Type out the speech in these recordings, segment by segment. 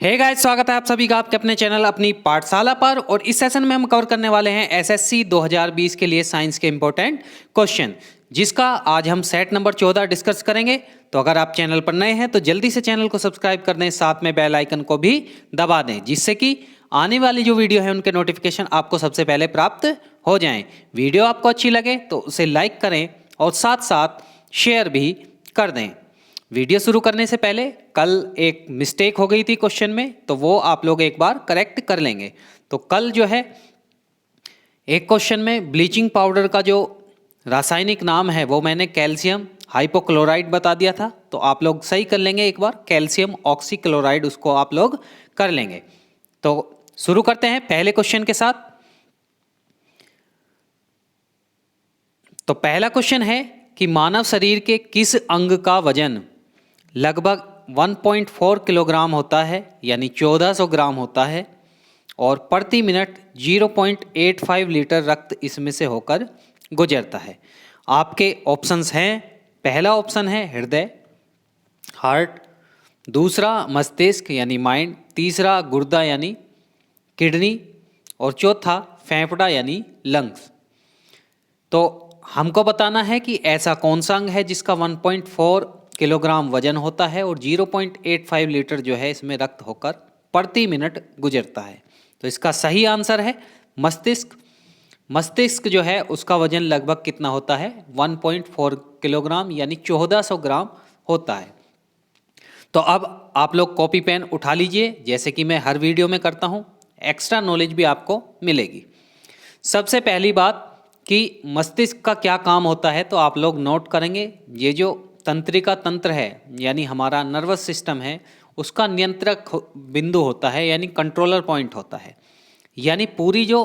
Hey guys, स्वागत है आप सभी का आपके अपने चैनल अपनी पाठशाला पर। और इस सेशन में हम कवर करने वाले हैं एसएससी 2020 के लिए साइंस के इंपॉर्टेंट क्वेश्चन, जिसका आज हम सेट नंबर 14 डिस्कस करेंगे। तो अगर आप चैनल पर नए हैं तो जल्दी से चैनल को सब्सक्राइब कर दें, साथ में बेल आइकन को भी दबा दें, जिससे कि आने वाली जो वीडियो है उनके नोटिफिकेशन आपको सबसे पहले प्राप्त हो जाएं। वीडियो आपको अच्छी लगे तो उसे लाइक करें और साथ साथ शेयर भी कर दें। वीडियो शुरू करने से पहले कल एक मिस्टेक हो गई थी क्वेश्चन में, तो वो आप लोग एक बार करेक्ट कर लेंगे। तो कल जो है एक क्वेश्चन में ब्लीचिंग पाउडर का जो रासायनिक नाम है वो मैंने कैल्शियम हाइपोक्लोराइड बता दिया था, तो आप लोग सही कर लेंगे एक बार, कैल्शियम ऑक्सीक्लोराइड उसको आप लोग कर लेंगे। तो शुरू करते हैं पहले क्वेश्चन के साथ। तो पहला क्वेश्चन है कि मानव शरीर के किस अंग का वजन लगभग 1.4 किलोग्राम होता है, यानी 1400 ग्राम होता है, और प्रति मिनट 0.85 लीटर रक्त इसमें से होकर गुजरता है। आपके ऑप्शंस हैं, पहला ऑप्शन है हृदय हार्ट, दूसरा मस्तिष्क यानी माइंड, तीसरा गुर्दा यानी किडनी, और चौथा फेफड़ा यानी लंग्स। तो हमको बताना है कि ऐसा कौन सा अंग है जिसका 1.4 किलोग्राम वजन होता है और 0.85 लीटर जो है इसमें रक्त होकर प्रति मिनट गुजरता है। तो इसका सही आंसर है मस्तिष्क। मस्तिष्क जो है उसका वजन लगभग कितना होता है, 1.4 किलोग्राम यानी 1400 ग्राम होता है। तो अब आप लोग कॉपी पेन उठा लीजिए, जैसे कि मैं हर वीडियो में करता हूँ, एक्स्ट्रा नॉलेज भी आपको मिलेगी। सबसे पहली बात कि मस्तिष्क का क्या काम होता है, तो आप लोग नोट करेंगे, ये जो तंत्रिका तंत्र है यानी हमारा नर्वस सिस्टम है, उसका नियंत्रक बिंदु होता है, यानी कंट्रोलर पॉइंट होता है। यानी पूरी जो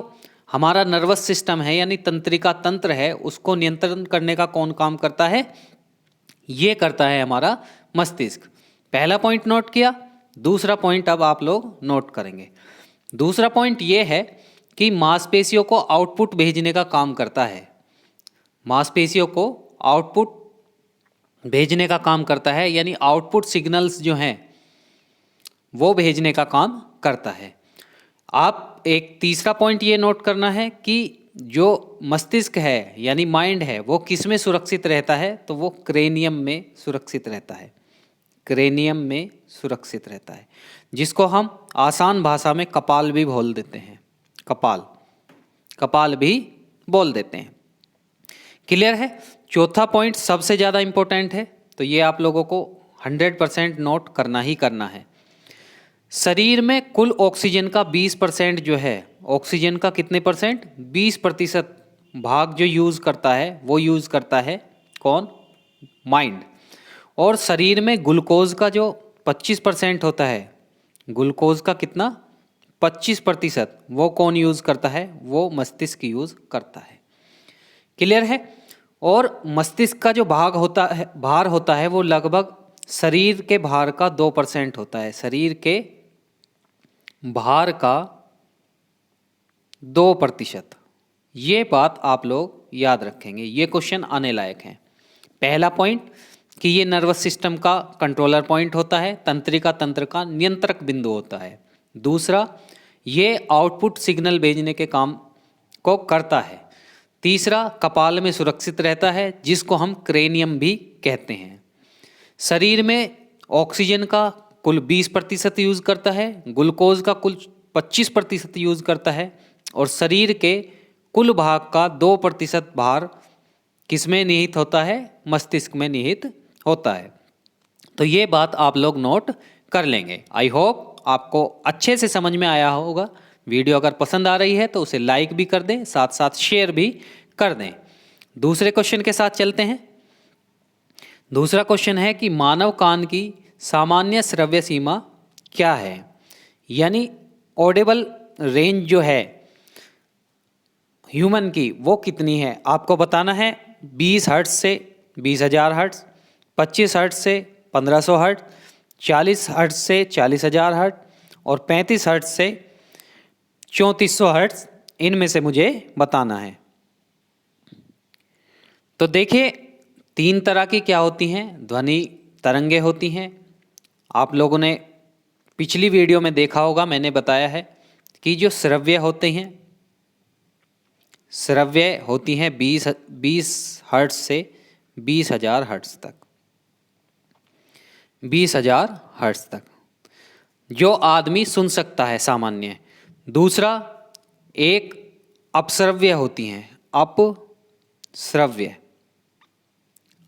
हमारा नर्वस सिस्टम है यानी तंत्रिका तंत्र है, उसको नियंत्रण करने का कौन काम करता है, ये करता है हमारा मस्तिष्क। पहला पॉइंट नोट किया। दूसरा पॉइंट अब आप लोग नोट करेंगे। दूसरा पॉइंट ये है कि मांसपेशियों को आउटपुट भेजने का काम करता है। मांसपेशियों को आउटपुट भेजने का काम करता है, यानी आउटपुट सिग्नल्स जो हैं वो भेजने का काम करता है। आप एक तीसरा पॉइंट ये नोट करना है कि जो मस्तिष्क है यानी माइंड है वो किस में सुरक्षित रहता है, तो वो क्रेनियम में सुरक्षित रहता है। क्रेनियम में सुरक्षित रहता है, जिसको हम आसान भाषा में कपाल भी बोल देते हैं। कपाल, कपाल भी बोल देते हैं। क्लियर है। चौथा पॉइंट सबसे ज़्यादा इंपॉर्टेंट है, तो ये आप लोगों को 100% नोट करना ही करना है। शरीर में कुल ऑक्सीजन का 20% जो है, ऑक्सीजन का कितने परसेंट, 20% भाग जो यूज़ करता है वो यूज़ करता है कौन, माइंड। और शरीर में ग्लूकोज का जो 25% होता है, ग्लूकोज का कितना, 25%, वो कौन यूज़ करता है, वो मस्तिष्क यूज़ करता है। क्लियर है। और मस्तिष्क का जो भाग होता है, भार होता है, वो लगभग शरीर के भार का 2% होता है। शरीर के भार का 2%। ये बात आप लोग याद रखेंगे, ये क्वेश्चन आने लायक है। पहला पॉइंट कि ये नर्वस सिस्टम का कंट्रोलर पॉइंट होता है, तंत्रिका तंत्र का नियंत्रक बिंदु होता है। दूसरा, ये आउटपुट सिग्नल भेजने के काम को करता है। तीसरा, कपाल में सुरक्षित रहता है, जिसको हम क्रेनियम भी कहते हैं। शरीर में ऑक्सीजन का कुल 20% यूज़ करता है, ग्लूकोज का कुल 25% यूज़ करता है, और शरीर के कुल भाग का 2% भार किसमें निहित होता है, मस्तिष्क में निहित होता है। तो ये बात आप लोग नोट कर लेंगे। आई होप आपको अच्छे से समझ में आया होगा। वीडियो अगर पसंद आ रही है तो उसे लाइक भी कर दें, साथ साथ शेयर भी कर दें। दूसरे क्वेश्चन के साथ चलते हैं। दूसरा क्वेश्चन है कि मानव कान की सामान्य श्रव्य सीमा क्या है, यानी ऑडिबल रेंज जो है ह्यूमन की वो कितनी है। आपको बताना है 20 हर्ट्ज से 20,000 हर्ट्ज, 25 हर्ट्ज से 1500 हर्ट्ज, 40 हर्ट्ज से 40,000 हर्ट्ज, और 35 हर्ट्ज से 3400 हर्ट्ज। इनमें से मुझे बताना है। तो देखिए, 3 तरह की क्या होती हैं, ध्वनि तरंगे होती हैं। आप लोगों ने पिछली वीडियो में देखा होगा, मैंने बताया है कि जो स्रव्य होते हैं, स्रव्य होती हैं 20 हर्ट्ज से 20,000 हर्ट्ज तक, 20,000 हर्ट्ज तक जो आदमी सुन सकता है सामान्य। दूसरा, एक अपश्रव्य होती हैं, अपश्रव्य।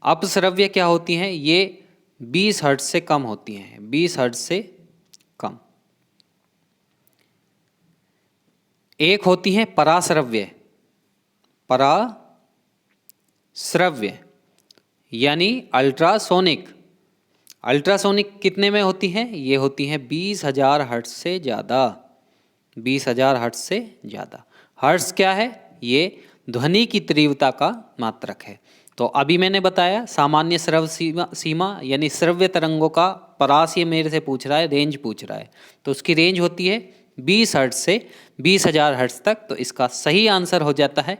अपश्रव्य क्या होती हैं? ये 20 हर्ट्ज से कम होती हैं, 20 हर्ट्ज से कम। एक होती हैं पराश्रव्य, पराश्रव्य यानी अल्ट्रासोनिक। अल्ट्रासोनिक कितने में होती हैं? ये होती हैं 20,000 हर्ट्ज से ज़्यादा, 20,000 हर्ट्ज से ज़्यादा। हर्ट्ज क्या है? ये ध्वनि की तीव्रता का मात्रक है। तो अभी मैंने बताया सामान्य श्रव्य सीमा यानी श्रव्य तरंगों का परास, ये मेरे से पूछ रहा है, रेंज पूछ रहा है, तो उसकी रेंज होती है 20 हर्ट्ज से 20,000 हर्ट्ज तक। तो इसका सही आंसर हो जाता है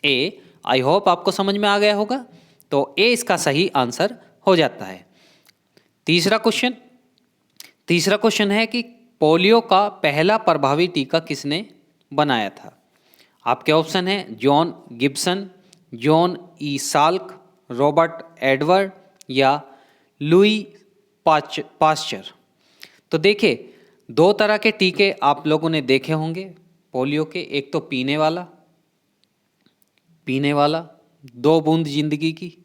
ए। आई होप आपको समझ में आ गया होगा। तो ए इसका सही आंसर हो जाता है। तीसरा क्वेश्चन है कि पोलियो का पहला प्रभावी टीका किसने बनाया था? आपके ऑप्शन है John Gibson, John E Salk, Robert Edward या लुई पास्चर। तो देखिए, दो तरह के टीके आप लोगों ने देखे होंगे पोलियो के। एक तो पीने वाला 2 बूंद जिंदगी की।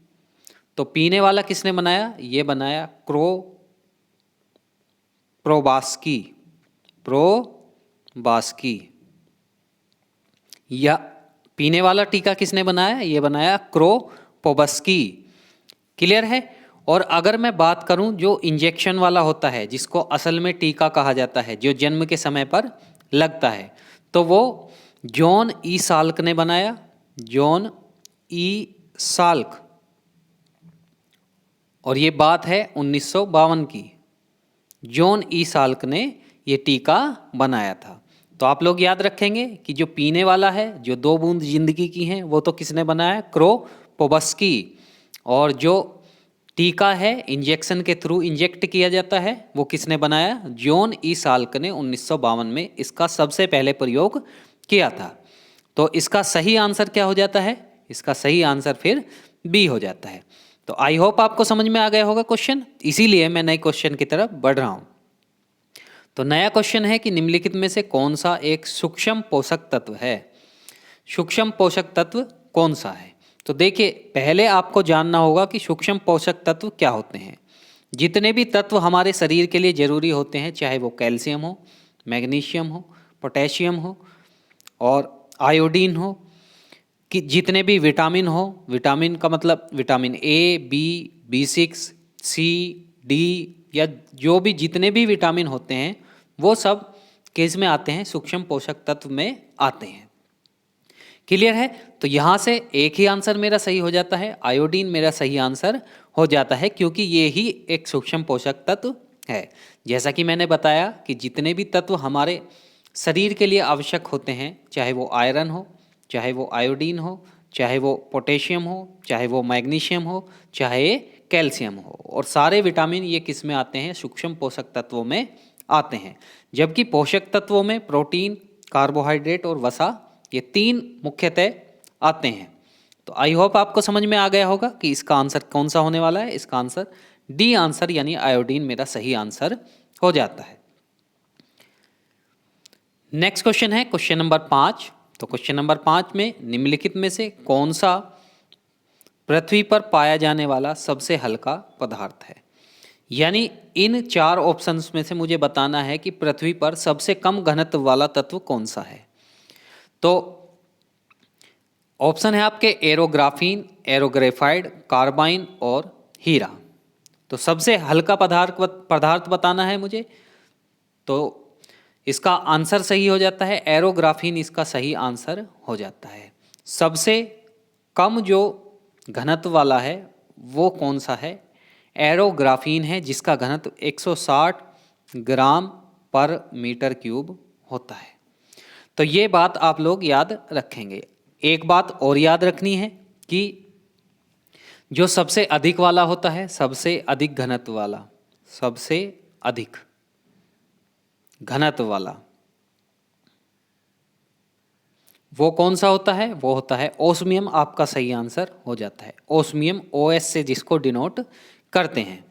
तो पीने वाला किसने बनाया? ये बनाया प्रोबास्की। या पीने वाला टीका किसने बनाया? ये बनाया क्रोपोबस्की। क्लियर है? और अगर मैं बात करूं जो इंजेक्शन वाला होता है, जिसको असल में टीका कहा जाता है, जो जन्म के समय पर लगता है, तो वो जॉन ई साल्क ने बनाया, जॉन ई साल्क। और ये बात है 1952 की। जॉन ई साल्क ने ये टीका बनाया था। तो आप लोग याद रखेंगे कि जो पीने वाला है, जो 2 बूंद जिंदगी की हैं, वो तो किसने बनाया? क्रोपोबस्की। और जो टीका है इंजेक्शन के थ्रू इंजेक्ट किया जाता है, वो किसने बनाया? जॉन ई साल्क ने 1952 में इसका सबसे पहले प्रयोग किया था। तो इसका सही आंसर क्या हो जाता है? इसका सही आंसर फिर बी हो जाता है। तो आई होप आपको समझ में आ गया होगा क्वेश्चन, इसीलिए मैं नए क्वेश्चन की तरफ बढ़ रहा हूं। तो नया क्वेश्चन है कि निम्नलिखित में से कौन सा एक सूक्ष्म पोषक तत्व है? सूक्ष्म पोषक तत्व कौन सा है? तो देखिए, पहले आपको जानना होगा कि सूक्ष्म पोषक तत्व क्या होते हैं। जितने भी तत्व हमारे शरीर के लिए जरूरी होते हैं, चाहे वो कैल्शियम हो, मैग्नीशियम हो, पोटेशियम हो और आयोडीन हो, कि जितने भी विटामिन हो, विटामिन का मतलब vitamin A, B, B6, C, D या जो भी जितने भी विटामिन होते हैं, वो सब किस में आते हैं? सूक्ष्म पोषक तत्व में आते हैं। क्लियर है? तो यहाँ से एक ही आंसर मेरा सही हो जाता है, आयोडीन मेरा सही आंसर हो जाता है, क्योंकि ये ही एक सूक्ष्म पोषक तत्व है। जैसा कि मैंने बताया कि जितने भी तत्व हमारे शरीर के लिए आवश्यक होते हैं, चाहे वो आयरन हो, चाहे वो आयोडीन हो, चाहे वो पोटेशियम हो, चाहे वो मैग्नीशियम हो, चाहे कैल्शियम हो, और सारे विटामिन ये किस में आते हैं? सूक्ष्म पोषक तत्वों में आते हैं। जबकि पोषक तत्वों में प्रोटीन, कार्बोहाइड्रेट और वसा, ये 3 मुख्यतः आते हैं। तो आई होप आपको समझ में आ गया होगा कि इसका आंसर कौन सा होने वाला है। इसका आंसर डी आंसर यानी आयोडीन मेरा सही आंसर हो जाता है। नेक्स्ट क्वेश्चन है क्वेश्चन नंबर 5। तो क्वेश्चन नंबर 5 में निम्नलिखित में से कौन सा पृथ्वी पर पाया जाने वाला सबसे हल्का पदार्थ है? यानी इन 4 ऑप्शंस में से मुझे बताना है कि पृथ्वी पर सबसे कम घनत्व वाला तत्व कौन सा है। तो ऑप्शन है आपके एरोग्राफीन, एरोग्रेफाइड, कार्बाइन और हीरा। तो सबसे हल्का पदार्थ बताना है मुझे। तो इसका आंसर सही हो जाता है एरोग्राफीन, इसका सही आंसर हो जाता है। सबसे कम जो घनत्व वाला है वो कौन सा है? एरोग्राफीन है, जिसका घनत्व 160 ग्राम पर मीटर क्यूब होता है। तो ये बात आप लोग याद रखेंगे। एक बात और याद रखनी है कि जो सबसे अधिक वाला होता है, सबसे अधिक घनत्व वाला, सबसे अधिक घनत्व वाला, वो कौन सा होता है? वो होता है ओस्मियम। आपका सही आंसर हो जाता है ओस्मियम, OS से जिसको डिनोट करते हैं।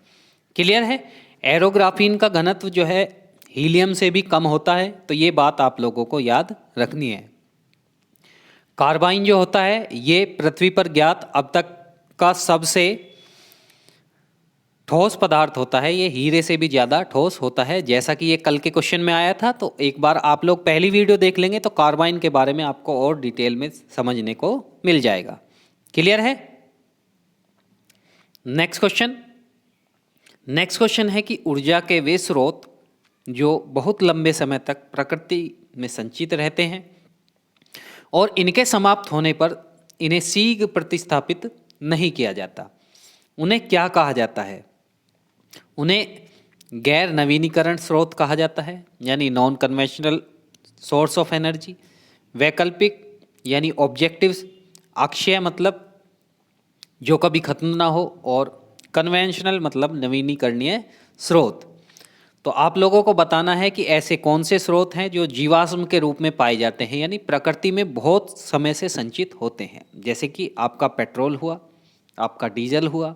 क्लियर है? एरोग्राफीन का घनत्व जो है हीलियम से भी कम होता है, तो ये बात आप लोगों को याद रखनी है। कार्बाइन जो होता है ये पृथ्वी पर ज्ञात अब तक का सबसे ठोस पदार्थ होता है, ये हीरे से भी ज़्यादा ठोस होता है। जैसा कि ये कल के क्वेश्चन में आया था, तो एक बार आप लोग पहली वीडियो देख लेंगे तो कार्बाइन के बारे में आपको और डिटेल में समझने को मिल जाएगा। क्लियर है? नेक्स्ट क्वेश्चन है कि ऊर्जा के वे स्रोत जो बहुत लंबे समय तक प्रकृति में संचित रहते हैं और इनके समाप्त होने पर इन्हें शीघ्र प्रतिस्थापित नहीं किया जाता, उन्हें क्या कहा जाता है? उन्हें गैर नवीनीकरण स्रोत कहा जाता है, यानी non conventional source of energy. वैकल्पिक यानी ऑब्जेक्टिव्स, अक्षय मतलब जो कभी खत्म ना हो, और कन्वेंशनल मतलब नवीनीकरणीय स्रोत। तो आप लोगों को बताना है कि ऐसे कौन से स्रोत हैं जो जीवाश्म के रूप में पाए जाते हैं, यानी प्रकृति में बहुत समय से संचित होते हैं। जैसे कि आपका पेट्रोल हुआ, आपका डीजल हुआ,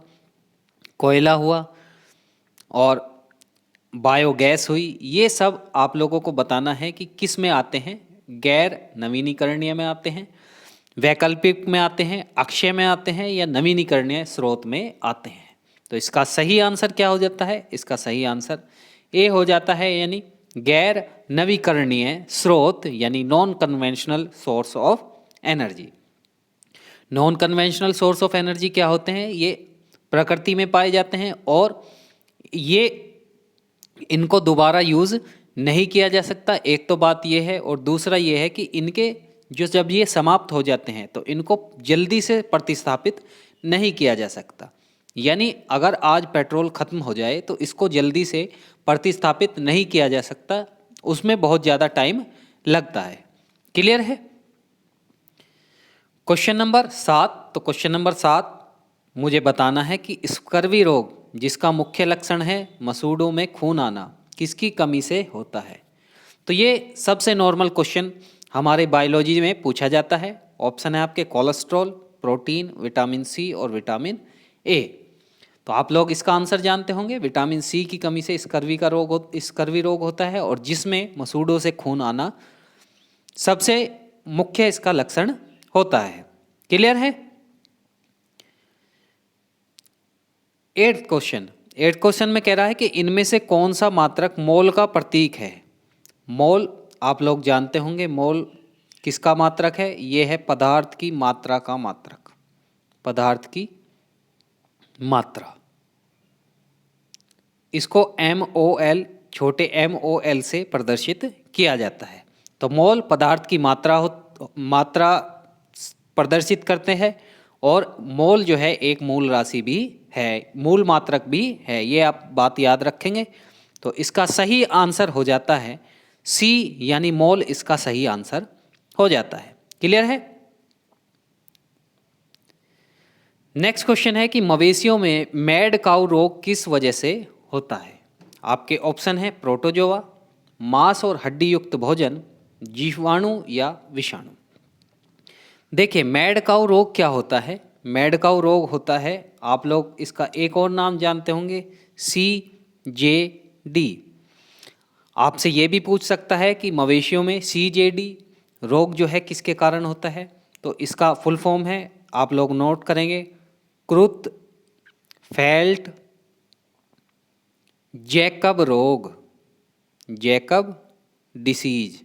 कोयला हुआ और बायोगैस हुई। ये सब आप लोगों को बताना है कि किस में आते हैं, गैर नवीनीकरणीय में आते हैं, वैकल्पिक में आते हैं, अक्षय में आते हैं, या नवीनीकरणीय स्रोत में आते हैं। तो इसका सही आंसर क्या हो जाता है? इसका सही आंसर ए हो जाता है, यानी गैर नवीकरणीय स्रोत, यानी non conventional source of energy. Non conventional source of energy क्या होते हैं? ये प्रकृति में पाए जाते हैं और ये इनको दोबारा यूज़ नहीं किया जा सकता, एक तो बात ये है। और दूसरा ये है कि इनके जो जब ये समाप्त हो जाते हैं तो इनको जल्दी से प्रतिस्थापित नहीं किया जा सकता। यानी अगर आज पेट्रोल ख़त्म हो जाए तो इसको जल्दी से प्रतिस्थापित नहीं किया जा सकता, उसमें बहुत ज़्यादा टाइम लगता है। क्लियर है? Question number 7। तो क्वेश्चन नंबर 7 मुझे बताना है कि स्कर्वी रोग जिसका मुख्य लक्षण है मसूड़ों में खून आना, किसकी कमी से होता है? तो ये सबसे नॉर्मल क्वेश्चन हमारे बायोलॉजी में पूछा जाता है। ऑप्शन है आपके कोलेस्ट्रॉल, प्रोटीन, विटामिन सी और विटामिन ए। तो आप लोग इसका आंसर जानते होंगे, विटामिन सी की कमी से स्कर्वी रोग होता है, और जिसमें मसूड़ों से खून आना सबसे मुख्य इसका लक्षण होता है। क्लियर है? 8th क्वेश्चन में कह रहा है कि इनमें से कौन सा मात्रक मोल का प्रतीक है? मोल आप लोग जानते होंगे, मोल किसका मात्रक है? ये है पदार्थ की मात्रा का मात्रक, पदार्थ की मात्रा। इसको MOL, छोटे MOL से प्रदर्शित किया जाता है। तो मोल पदार्थ की मात्रा प्रदर्शित करते हैं, और मोल जो है एक मूल राशि भी है, मूल मात्रक भी है, ये आप बात याद रखेंगे। तो इसका सही आंसर हो जाता है सी, यानी मोल इसका सही आंसर हो जाता है। क्लियर है? नेक्स्ट क्वेश्चन है कि मवेशियों में मैड काऊ रोग किस वजह से होता है? आपके ऑप्शन है प्रोटोजोआ, मांस और हड्डी युक्त भोजन, जीवाणु या विषाणु। देखिए, मैड काऊ रोग क्या होता है? मैड काऊ रोग होता है, आप लोग इसका एक और नाम जानते होंगे, CJD। आपसे ये भी पूछ सकता है कि मवेशियों में CJD रोग जो है किसके कारण होता है? तो इसका फुल फॉर्म है, आप लोग नोट करेंगे, क्रुथ फेल्ट जैकब रोग, जैकब डिसीज,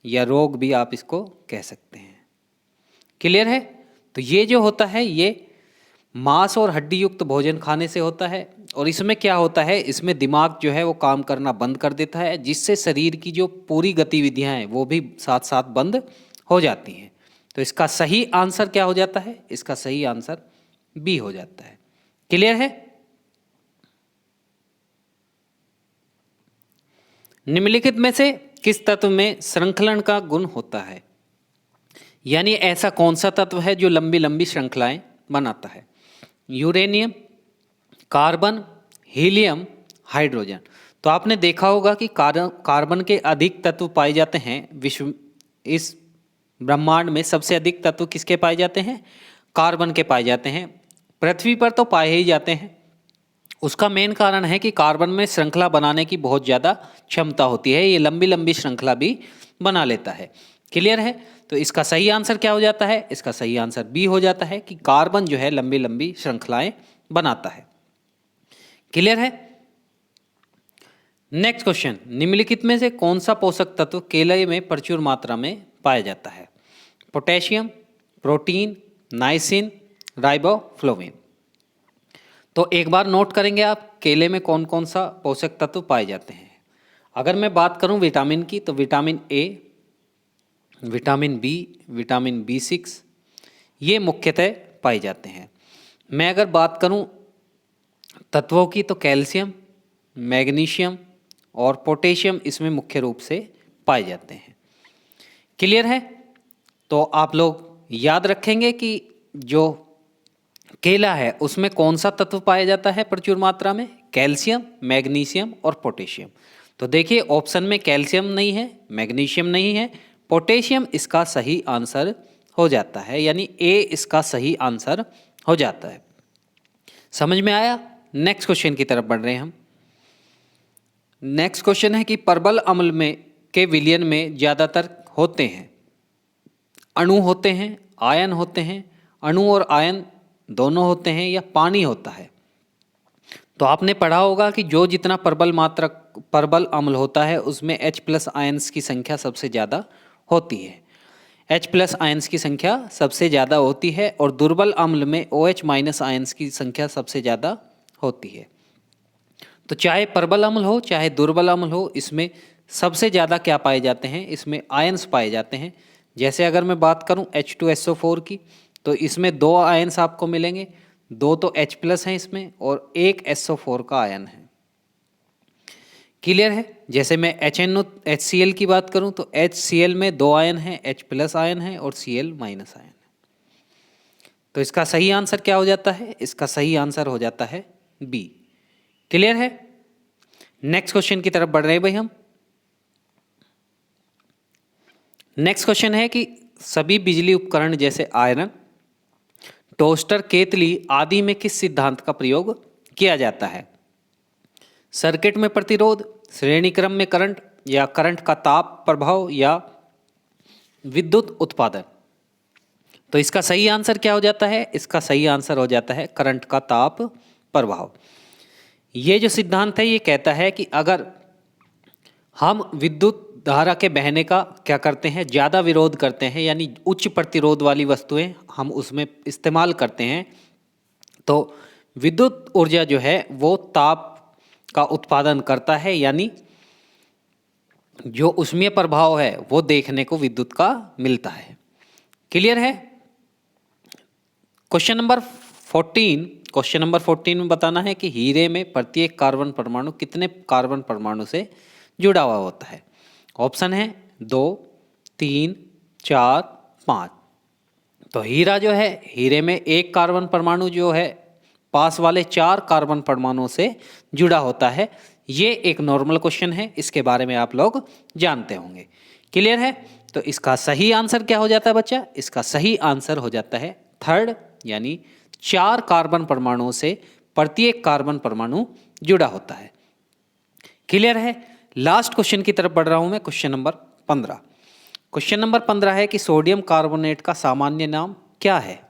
या रोग भी आप इसको कह सकते हैं। क्लियर है? तो ये जो होता है ये मांस और हड्डी युक्त भोजन खाने से होता है, और इसमें क्या होता है, इसमें दिमाग जो है वो काम करना बंद कर देता है, जिससे शरीर की जो पूरी गतिविधियां हैं वो भी साथ साथ बंद हो जाती हैं। तो इसका सही आंसर क्या हो जाता है? इसका सही आंसर बी हो जाता है। क्लियर है? निम्नलिखित में से किस तत्व में श्रृंखलन का गुण होता है? यानी ऐसा कौन सा तत्व है जो लंबी लंबी श्रृंखलाएं बनाता है? Uranium, carbon, helium, hydrogen. तो आपने देखा होगा कि कार्बन के अधिक तत्व पाए जाते हैं विश्व, इस ब्रह्मांड में सबसे अधिक तत्व किसके पाए जाते हैं? कार्बन के पाए जाते हैं। पृथ्वी पर तो पाए ही जाते हैं। उसका मेन कारण है कि कार्बन में श्रृंखला बनाने की बहुत ज़्यादा क्षमता होती है, ये लंबी लंबी श्रृंखला भी बना लेता है। क्लियर है? तो इसका सही आंसर क्या हो जाता है? इसका सही आंसर बी हो जाता है कि कार्बन जो है लंबी लंबी श्रृंखलाएं बनाता है। क्लियर है? नेक्स्ट क्वेश्चन, निम्नलिखित में से कौन सा पोषक तत्व केले में प्रचुर मात्रा में पाया जाता है? Potassium, protein, niacin, riboflavin. तो एक बार नोट करेंगे आप केले में कौन कौन सा पोषक तत्व पाए जाते हैं। अगर मैं बात करूं विटामिन की तो vitamin A, vitamin B, vitamin B6 ये मुख्यतः पाए जाते हैं। मैं अगर बात करूं तत्वों की तो कैल्शियम, मैग्नीशियम और पोटेशियम इसमें मुख्य रूप से पाए जाते हैं। क्लियर है? तो आप लोग याद रखेंगे कि जो केला है उसमें कौन सा तत्व पाया जाता है प्रचुर मात्रा में? कैल्शियम, मैग्नीशियम और पोटेशियम। तो देखिए ऑप्शन में कैल्शियम नहीं है, मैग्नीशियम नहीं है, पोटेशियम इसका सही आंसर हो जाता है, यानी ए इसका सही आंसर हो जाता है। समझ में आया? नेक्स्ट क्वेश्चन की तरफ बढ़ रहे हैं हम। नेक्स्ट क्वेश्चन है कि प्रबल अम्ल में के विलयन में ज़्यादातर होते हैं अणु होते हैं, आयन होते हैं, अणु और आयन दोनों होते हैं, या पानी होता है? तो आपने पढ़ा होगा कि जो जितना प्रबल अम्ल होता है उसमें H+ आयन्स की संख्या सबसे ज़्यादा होती है। H+ आयन्स की संख्या सबसे ज़्यादा होती है और दुर्बल अम्ल में OH- आयन्स की संख्या सबसे ज़्यादा होती है। तो चाहे प्रबल अम्ल हो चाहे दुर्बल अम्ल हो, इसमें सबसे ज़्यादा क्या पाए जाते हैं? इसमें आयन्स पाए जाते हैं। जैसे अगर मैं बात करूं H2SO4 की तो इसमें 2 आयन्स आपको मिलेंगे, 2 तो H+ हैं इसमें और 1 SO4 का आयन है। क्लियर है? जैसे मैं HCl की बात करूं तो HCl में 2 आयन हैं, H+ आयन है और Cl- आयन है। तो इसका सही आंसर क्या हो जाता है? इसका सही आंसर हो जाता है बी। क्लियर है? नेक्स्ट क्वेश्चन की तरफ बढ़ रहे हैं भाई हम। नेक्स्ट क्वेश्चन है कि सभी बिजली उपकरण जैसे आयरन, टोस्टर, केतली आदि में किस सिद्धांत का प्रयोग किया जाता है? सर्किट में प्रतिरोध, श्रेणी क्रम में करंट, या करंट का ताप प्रभाव, या विद्युत उत्पादन। तो इसका सही आंसर क्या हो जाता है? इसका सही आंसर हो जाता है करंट का ताप प्रभाव। ये जो सिद्धांत है ये कहता है कि अगर हम विद्युत धारा के बहने का क्या करते हैं? ज़्यादा विरोध करते हैं, यानी उच्च प्रतिरोध वाली वस्तुएं हम उसमें इस्तेमाल करते हैं, तो विद्युत ऊर्जा जो है वो ताप का उत्पादन करता है, यानी जो ऊष्मीय प्रभाव है वो देखने को विद्युत का मिलता है। क्लियर है? क्वेश्चन नंबर 14 में बताना है कि हीरे में प्रत्येक कार्बन परमाणु कितने कार्बन परमाणु से जुड़ा हुआ होता है? ऑप्शन है 2, 3, 4, 5। तो हीरा जो है, हीरे में एक कार्बन परमाणु जो है पास वाले 4 कार्बन परमाणुओं से जुड़ा होता है। ये एक नॉर्मल क्वेश्चन है, इसके बारे में आप लोग जानते होंगे। क्लियर है? तो इसका सही आंसर क्या हो जाता है बच्चा? इसका सही आंसर हो जाता है थर्ड, यानी 4 कार्बन परमाणुओं से प्रत्येक कार्बन परमाणु जुड़ा होता है। क्लियर है? लास्ट क्वेश्चन की तरफ बढ़ रहा हूं मैं, क्वेश्चन नंबर 15। क्वेश्चन नंबर 15 है कि सोडियम कार्बोनेट का सामान्य नाम क्या है?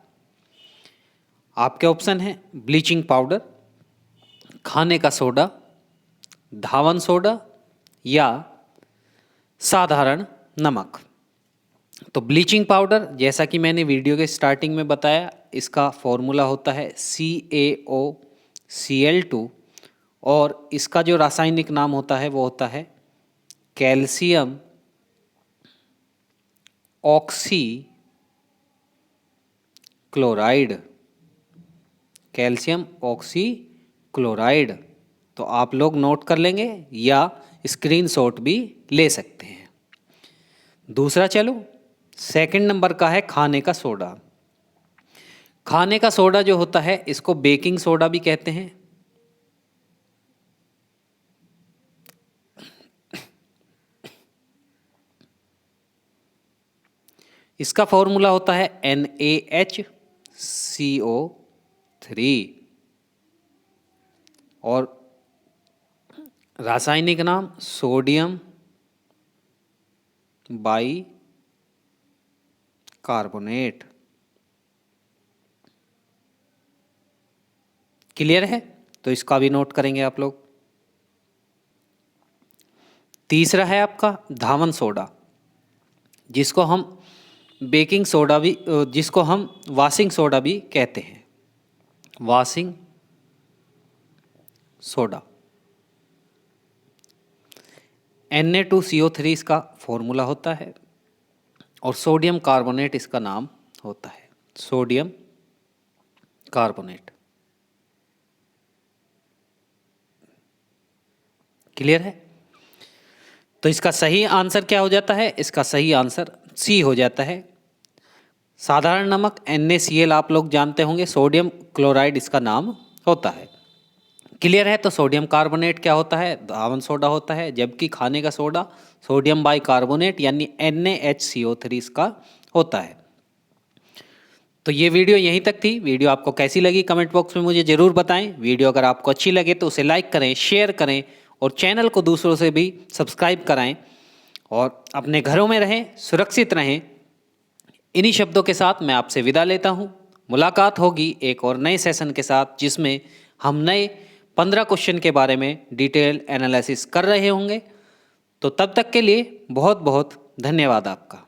आपके ऑप्शन है ब्लीचिंग पाउडर, खाने का सोडा, धावन सोडा, या साधारण नमक। तो ब्लीचिंग पाउडर, जैसा कि मैंने वीडियो के स्टार्टिंग में बताया, इसका फॉर्मूला होता है CaOCl2 और इसका जो रासायनिक नाम होता है वो होता है calcium oxy chloride. Calcium oxy chloride. तो आप लोग नोट कर लेंगे या स्क्रीनशॉट भी ले सकते हैं। दूसरा चलो, सेकंड नंबर का है खाने का सोडा। खाने का सोडा जो होता है इसको बेकिंग सोडा भी कहते हैं, इसका फॉर्मूला होता है NaHCO3 और रासायनिक नाम सोडियम बाई कार्बोनेट। क्लियर है? तो इसका भी नोट करेंगे आप लोग। तीसरा है आपका धावन सोडा, जिसको हम बेकिंग सोडा भी, जिसको हम वॉशिंग सोडा भी कहते हैं, वॉशिंग सोडा। Na2CO3 इसका फॉर्मूला होता है और सोडियम कार्बोनेट इसका नाम होता है, सोडियम कार्बोनेट। क्लियर है? तो इसका सही आंसर क्या हो जाता है? इसका सही आंसर सी हो जाता है। साधारण नमक NaCl आप लोग जानते होंगे, सोडियम क्लोराइड इसका नाम होता है। क्लियर है? तो सोडियम कार्बोनेट क्या होता है? धावन सोडा होता है, जबकि खाने का सोडा सोडियम बाई कार्बोनेट यानी NaHCO3 इसका होता है। तो ये वीडियो यहीं तक थी। वीडियो आपको कैसी लगी कमेंट बॉक्स में मुझे ज़रूर बताएं। वीडियो अगर आपको अच्छी लगे तो उसे लाइक करें, शेयर करें और चैनल को दूसरों से भी सब्सक्राइब कराएं और अपने घरों में रहें, सुरक्षित रहें। इन्हीं शब्दों के साथ मैं आपसे विदा लेता हूं। मुलाकात होगी एक और नए सेशन के साथ, जिसमें हम नए 15 क्वेश्चन के बारे में डिटेल एनालिसिस कर रहे होंगे। तो तब तक के लिए बहुत बहुत धन्यवाद आपका।